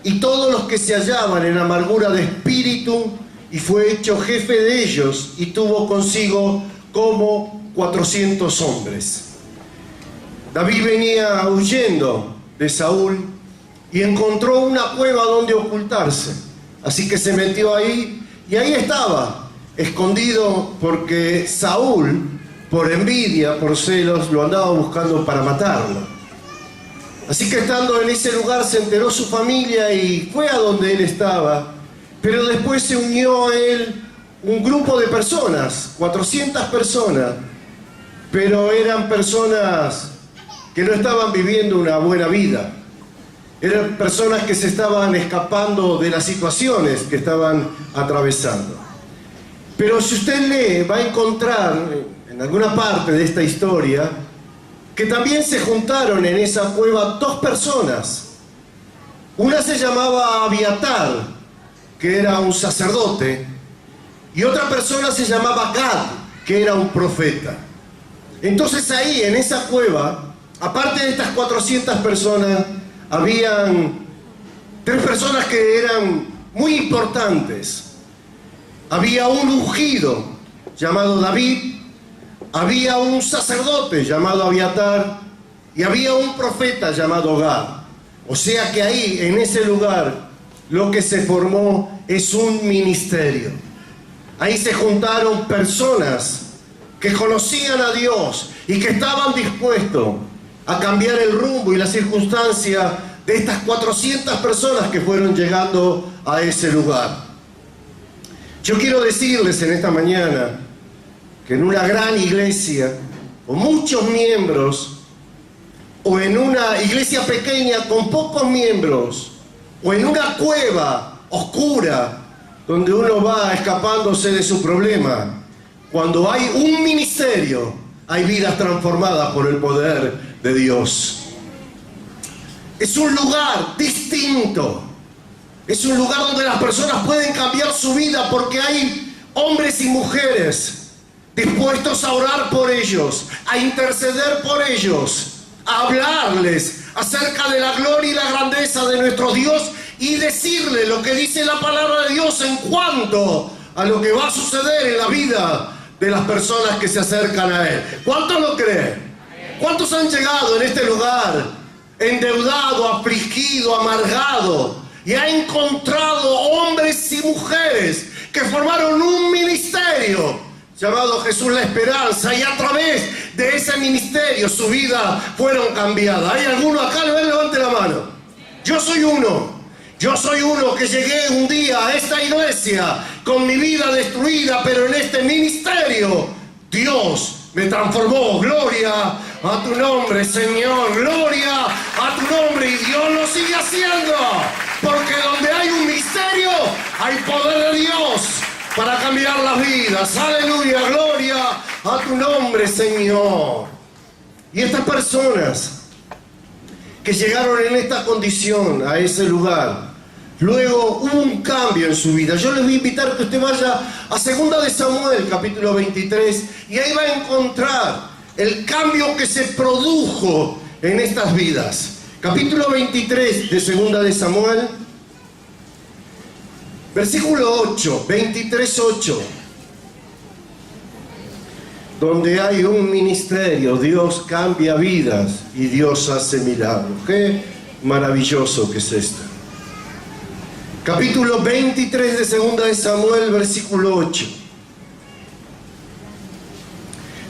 y todos los que se hallaban en amargura de espíritu, y fue hecho jefe de ellos, y tuvo consigo como 400 hombres. David venía huyendo de Saúl y encontró una cueva donde ocultarse. Así que se metió ahí y ahí estaba, escondido, porque Saúl, por envidia, por celos, lo andaba buscando para matarlo. Así que estando en ese lugar se enteró su familia y fue a donde él estaba. Pero después se unió a él un grupo de personas, 400 personas, pero eran personas que no estaban viviendo una buena vida. Eran personas que se estaban escapando de las situaciones que estaban atravesando. Pero si usted lee, va a encontrar en alguna parte de esta historia que también se juntaron en esa cueva dos personas. Una se llamaba Abiatar, que era un sacerdote, y otra persona se llamaba Gad, que era un profeta. Entonces ahí, en esa cueva, aparte de estas 400 personas, habían 3 personas que eran muy importantes. Había un ungido llamado David, había un sacerdote llamado Abiatar y había un profeta llamado Gad. O sea que ahí, en ese lugar, lo que se formó es un ministerio. Ahí se juntaron personas que conocían a Dios y que estaban dispuestos a cambiar el rumbo y la circunstancia de estas 400 personas que fueron llegando a ese lugar. Yo quiero decirles en esta mañana que en una gran iglesia, con muchos miembros, o en una iglesia pequeña con pocos miembros, o en una cueva oscura donde uno va escapándose de su problema, cuando hay un ministerio, hay vidas transformadas por el poder de Dios. Es un lugar distinto. Es un lugar donde las personas pueden cambiar su vida porque hay hombres y mujeres dispuestos a orar por ellos, a interceder por ellos, a hablarles acerca de la gloria y la grandeza de nuestro Dios y decirle lo que dice la palabra de Dios en cuanto a lo que va a suceder en la vida de las personas que se acercan a Él. ¿Cuántos lo creen? ¿Cuántos han llegado en este lugar endeudado, afligido, amargado y ha encontrado hombres y mujeres que formaron un ministerio llamado Jesús la Esperanza, y a través de ese ministerio su vida fueron cambiadas? ¿Hay alguno acá? Levante la mano. Yo soy uno que llegué un día a esta iglesia con mi vida destruida, pero en este ministerio Dios me transformó. Gloria a tu nombre, Señor, gloria a tu nombre, y Dios lo sigue haciendo, porque donde hay un misterio hay poder de Dios para cambiar las vidas. Aleluya, gloria a tu nombre, Señor. Y estas personas que llegaron en esta condición a ese lugar, luego hubo un cambio en su vida. Yo les voy a invitar que usted vaya a 2 de Samuel, capítulo 23, y ahí va a encontrar el cambio que se produjo en estas vidas. Capítulo 23 de 2 de Samuel, versículo 8, 23:8. Donde hay un ministerio, Dios cambia vidas y Dios hace milagros. Qué maravilloso que es esto. Capítulo 23 de 2 de Samuel, versículo 8.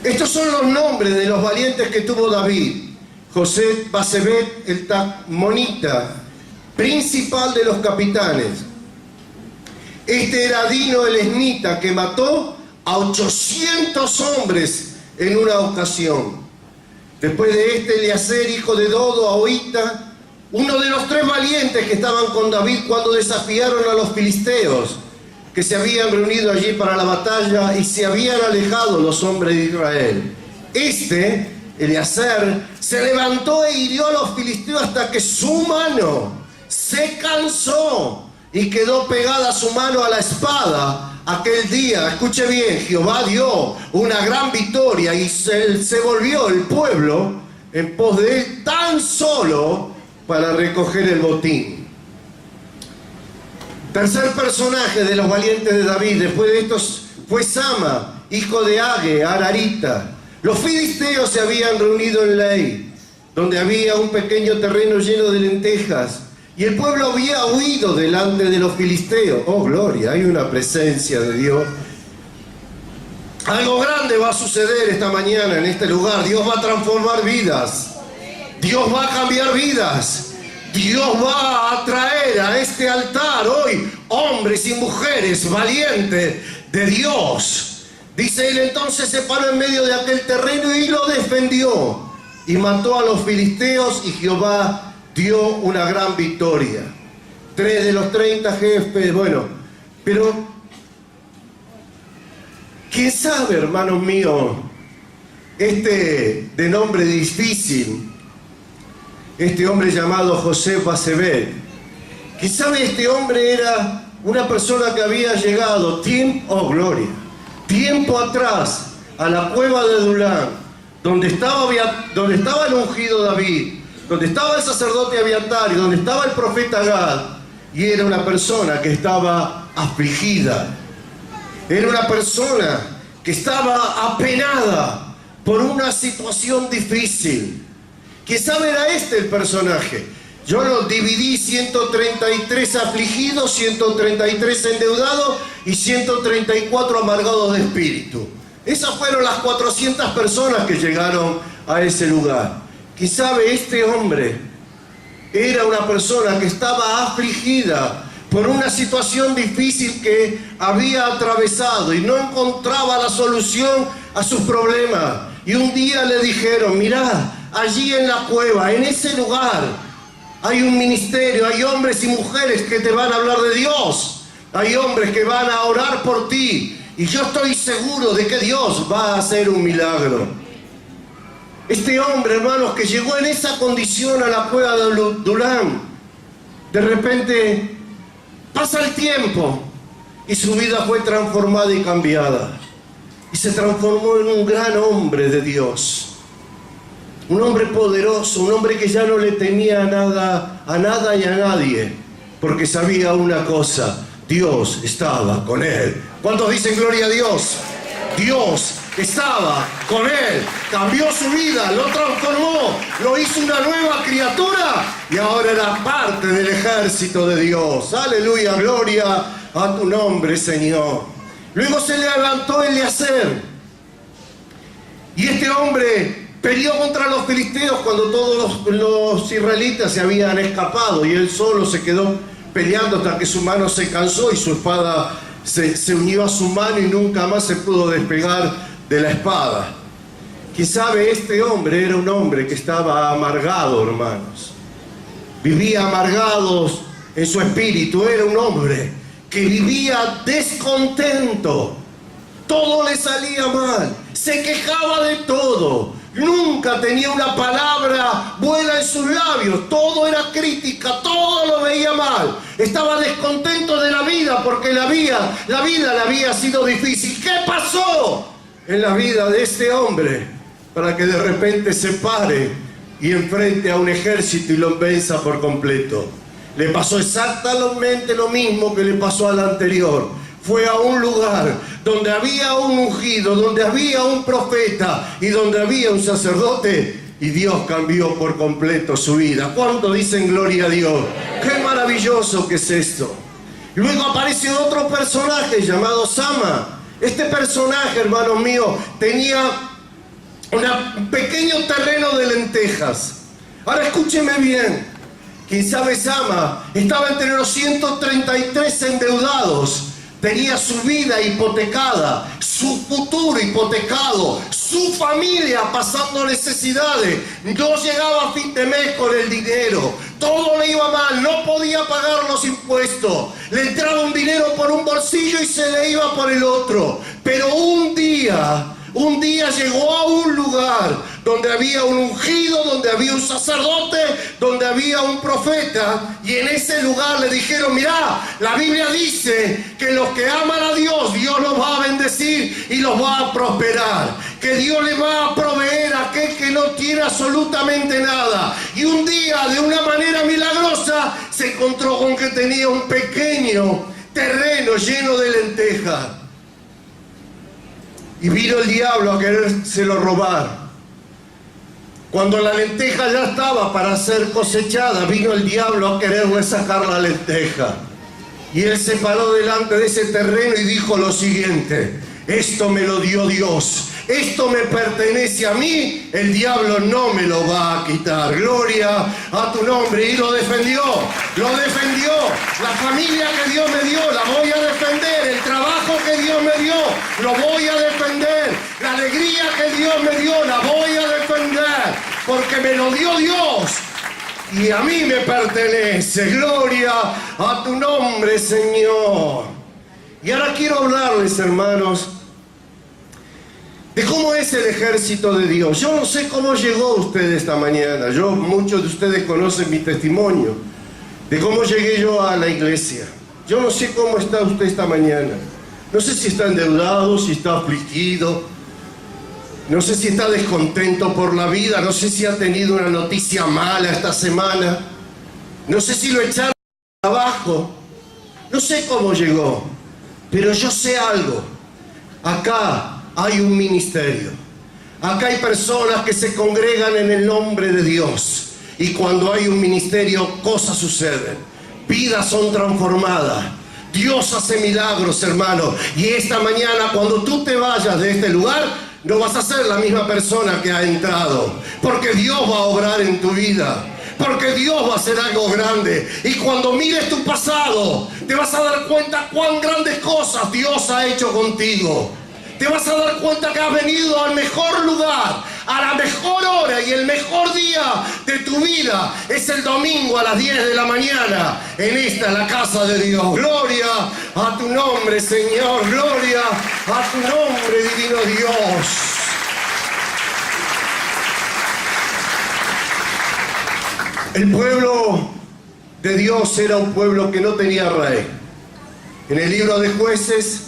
Estos son los nombres de los valientes que tuvo David. José Basebet el Tacmonita, principal de los capitanes. Este era Dino el Esnita, que mató a 800 hombres en una ocasión. Después de este, Eleazar, hijo de Dodo, Ahoita, uno de los 3 valientes que estaban con David cuando desafiaron a los filisteos, que se habían reunido allí para la batalla y se habían alejado los hombres de Israel. Este, Eleazar, se levantó e hirió a los filisteos hasta que su mano se cansó y quedó pegada su mano a la espada. Aquel día, escuche bien, Jehová dio una gran victoria y se volvió el pueblo en pos de él tan solo para recoger el botín. Tercer personaje de los valientes de David, después de estos, fue Sama, hijo de Age, Ararita. Los filisteos se habían reunido en Lei, donde había un pequeño terreno lleno de lentejas, y el pueblo había huido delante de los filisteos. Oh, gloria, hay una presencia de Dios. Algo grande va a suceder esta mañana en este lugar. Dios va a transformar vidas. Dios va a cambiar vidas. Dios va a traer a este altar hoy hombres y mujeres valientes de Dios. Dice él, entonces se paró en medio de aquel terreno y lo defendió. Y mató a los filisteos y Jehová dio una gran victoria. 3 de los 30 jefes, bueno, pero ¿quién sabe, hermanos míos? De nombre difícil, este hombre llamado José Basebet. ¿Quién sabe? Este hombre era una persona que había llegado tiempo atrás a la cueva de Adulám, donde estaba el ungido David, donde estaba el sacerdote Abiatar y donde estaba el profeta Gad, y era una persona que estaba afligida, era una persona que estaba apenada por una situación difícil. ¿Sabe? Era el personaje. Yo lo dividí: 133 afligidos, 133 endeudados y 134 amargados de espíritu. Esas fueron las 400 personas que llegaron a ese lugar. ¿Sabe? Este hombre era una persona que estaba afligida por una situación difícil que había atravesado y no encontraba la solución a sus problemas. Y un día le dijeron: mirá, allí en la cueva, en ese lugar, hay un ministerio, hay hombres y mujeres que te van a hablar de Dios, hay hombres que van a orar por ti, y yo estoy seguro de que Dios va a hacer un milagro. Este hombre, hermanos, que llegó en esa condición a la cueva de Adulám, de repente pasa el tiempo y su vida fue transformada y cambiada, y se transformó en un gran hombre de Dios. Un hombre poderoso, un hombre que ya no le temía a nada y a nadie, porque sabía una cosa: Dios estaba con él. ¿Cuántos dicen gloria a Dios? Dios estaba con él, cambió su vida, lo transformó, lo hizo una nueva criatura y ahora era parte del ejército de Dios. Aleluya, gloria a tu nombre, Señor. Luego se levantó Eliezer, y este hombre peleó contra los filisteos cuando todos los israelitas se habían escapado, y él solo se quedó peleando hasta que su mano se cansó y su espada se unió a su mano y nunca más se pudo despegar de la espada. ¿Quién sabe? Este hombre era un hombre que estaba amargado, hermanos. Vivía amargados en su espíritu. Era un hombre que vivía descontento. Todo le salía mal. Se quejaba de todo. Nunca tenía una palabra buena en sus labios. Todo era crítica, todo lo veía mal. Estaba descontento de la vida porque la vida le había sido difícil. ¿Qué pasó en la vida de este hombre para que de repente se pare y enfrente a un ejército y lo venza por completo? Le pasó exactamente lo mismo que le pasó al anterior. Fue a un lugar donde había un ungido, donde había un profeta y donde había un sacerdote, y Dios cambió por completo su vida. ¿Cuánto dicen gloria a Dios? ¡Qué maravilloso que es esto! Y luego aparece otro personaje llamado Sama. Este personaje, hermanos míos, tenía un pequeño terreno de lentejas. Ahora escúcheme bien. ¿Quién sabe? Sama estaba entre los 133 endeudados. Tenía su vida hipotecada, su futuro hipotecado, su familia pasando necesidades. No llegaba a fin de mes con el dinero. Todo le iba mal, no podía pagar los impuestos. Le entraba un dinero por un bolsillo y se le iba por el otro. Pero un día llegó a un lugar donde había un ungido, donde había un sacerdote, donde había un profeta, y en ese lugar le dijeron: mirá, la Biblia dice que los que aman a Dios, Dios los va a bendecir y los va a prosperar. que Dios le va a proveer a aquel que no tiene absolutamente nada. Y un día, de una manera milagrosa, se encontró con que tenía un pequeño terreno lleno de lentejas. Y vino el diablo a querérselo robar. Cuando la lenteja ya estaba para ser cosechada, vino el diablo a quererle sacar la lenteja. Y él se paró delante de ese terreno y dijo lo siguiente: esto me lo dio Dios, esto me pertenece a mí, el diablo no me lo va a quitar. Gloria a tu nombre. Y lo defendió, la familia que Dios me dio, la voy a defender, el trabajo que Dios me dio, lo voy a defender, la alegría que Dios me dio, la voy a defender, porque me lo dio Dios y a mí me pertenece. Gloria a tu nombre, Señor. Y ahora quiero hablarles, hermanos, de cómo es el ejército de Dios. Yo no sé cómo llegó usted esta mañana. Muchos de ustedes conocen mi testimonio de cómo llegué yo a la iglesia. Yo no sé cómo está usted esta mañana. No sé si está endeudado, si está afligido, no sé si está descontento por la vida, no sé si ha tenido una noticia mala esta semana, no sé si lo echaron del trabajo, no sé cómo llegó, pero yo sé algo. Acá hay un ministerio, acá hay personas que se congregan en el nombre de Dios, y cuando hay un ministerio, cosas suceden, vidas son transformadas, Dios hace milagros, hermano. Y esta mañana, cuando tú te vayas de este lugar, no vas a ser la misma persona que ha entrado, porque Dios va a obrar en tu vida, porque Dios va a hacer algo grande. Y cuando mires tu pasado, te vas a dar cuenta cuán grandes cosas Dios ha hecho contigo. Te vas a dar cuenta que has venido al mejor lugar, a la mejor hora, y el mejor día de tu vida es el domingo a las 10 de la mañana, en la casa de Dios. Gloria a tu nombre, Señor. Gloria a tu nombre, divino Dios. El pueblo de Dios era un pueblo que no tenía rey. En el libro de Jueces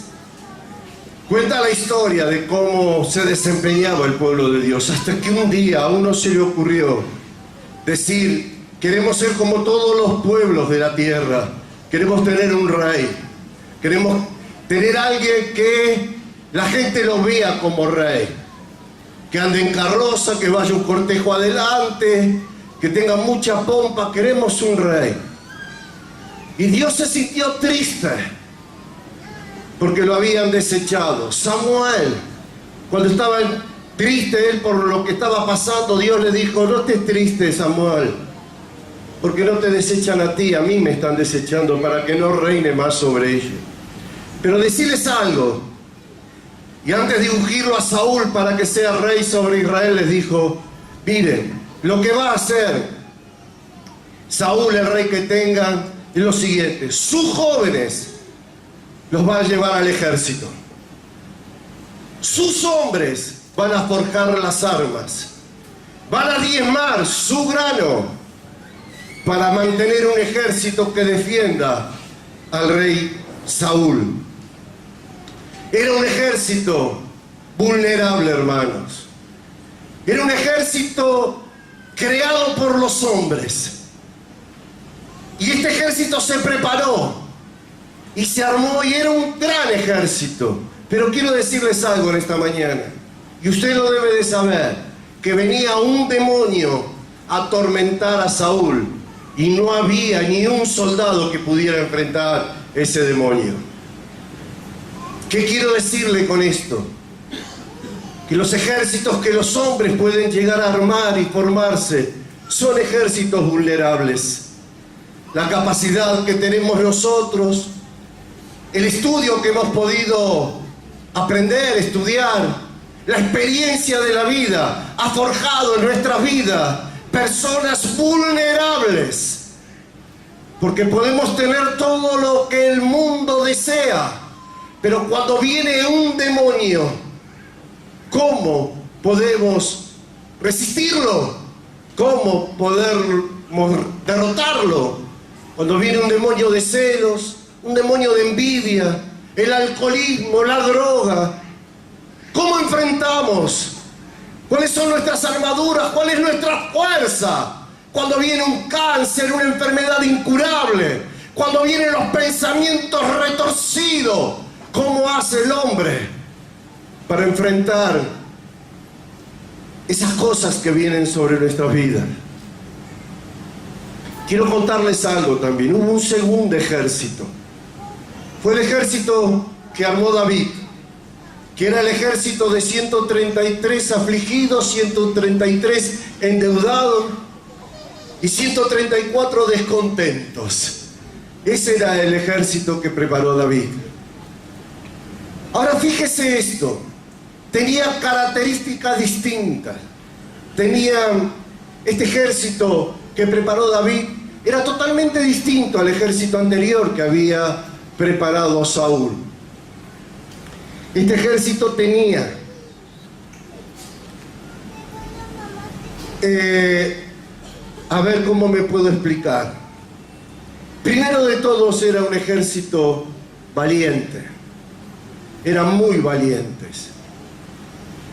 cuenta la historia de cómo se desempeñaba el pueblo de Dios, hasta que un día a uno se le ocurrió decir: queremos ser como todos los pueblos de la tierra, queremos tener un rey, queremos tener alguien que la gente lo vea como rey, que ande en carroza, que vaya un cortejo adelante, que tenga mucha pompa. Queremos un rey. Y Dios se sintió triste porque lo habían desechado. Samuel, cuando estaba triste él por lo que estaba pasando, Dios le dijo: no estés triste, Samuel, porque no te desechan a ti, a mí me están desechando para que no reine más sobre ellos. Pero decirles algo. Y antes de ungirlo a Saúl para que sea rey sobre Israel, les dijo: miren, lo que va a hacer Saúl, el rey que tengan, es lo siguiente: sus jóvenes los va a llevar al ejército, sus hombres van a forjar las armas, van a diezmar su grano para mantener un ejército que defienda al rey Saúl. Era un ejército vulnerable, hermanos. Era un ejército creado por los hombres. Y este ejército se preparó y se armó, y era un gran ejército. Pero quiero decirles algo en esta mañana, y usted lo debe de saber, que venía un demonio a atormentar a Saúl, y no había ni un soldado que pudiera enfrentar ese demonio. ¿Qué quiero decirle con esto? Que los ejércitos que los hombres pueden llegar a armar y formarse son ejércitos vulnerables. La capacidad que tenemos nosotros, el estudio que hemos podido aprender, estudiar, la experiencia de la vida ha forjado en nuestras vidas personas vulnerables, porque podemos tener todo lo que el mundo desea, pero cuando viene un demonio, ¿cómo podemos resistirlo? ¿Cómo podemos derrotarlo? Cuando viene un demonio de celos, un demonio de envidia, el alcoholismo, la droga, ¿Cómo enfrentamos? ¿Cuáles son nuestras armaduras? ¿Cuál es nuestra fuerza? Cuando viene un cáncer, una enfermedad incurable, cuando vienen los pensamientos retorcidos, ¿cómo hace el hombre para enfrentar esas cosas que vienen sobre nuestra vida? Quiero contarles algo también. Hubo un segundo ejército. Fue el ejército que armó David, que era el ejército de 133 afligidos, 133 endeudados y 134 descontentos. Ese era el ejército que preparó David. Ahora fíjese esto, tenía características distintas. Este ejército que preparó David era totalmente distinto al ejército anterior que había preparado Saúl. Este ejército tenía a ver cómo me puedo explicar. Primero de todos era un ejército valiente, eran muy valientes.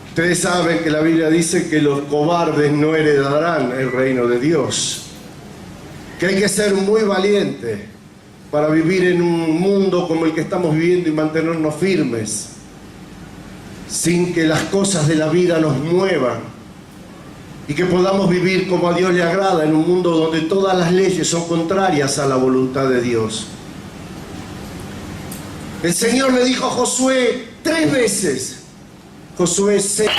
Ustedes saben que la Biblia dice que los cobardes no heredarán el reino de Dios, que hay que ser muy valiente para vivir en un mundo como el que estamos viviendo y mantenernos firmes, sin que las cosas de la vida nos muevan, y que podamos vivir como a Dios le agrada en un mundo donde todas las leyes son contrarias a la voluntad de Dios. El Señor le dijo a Josué 3 veces, Josué 6,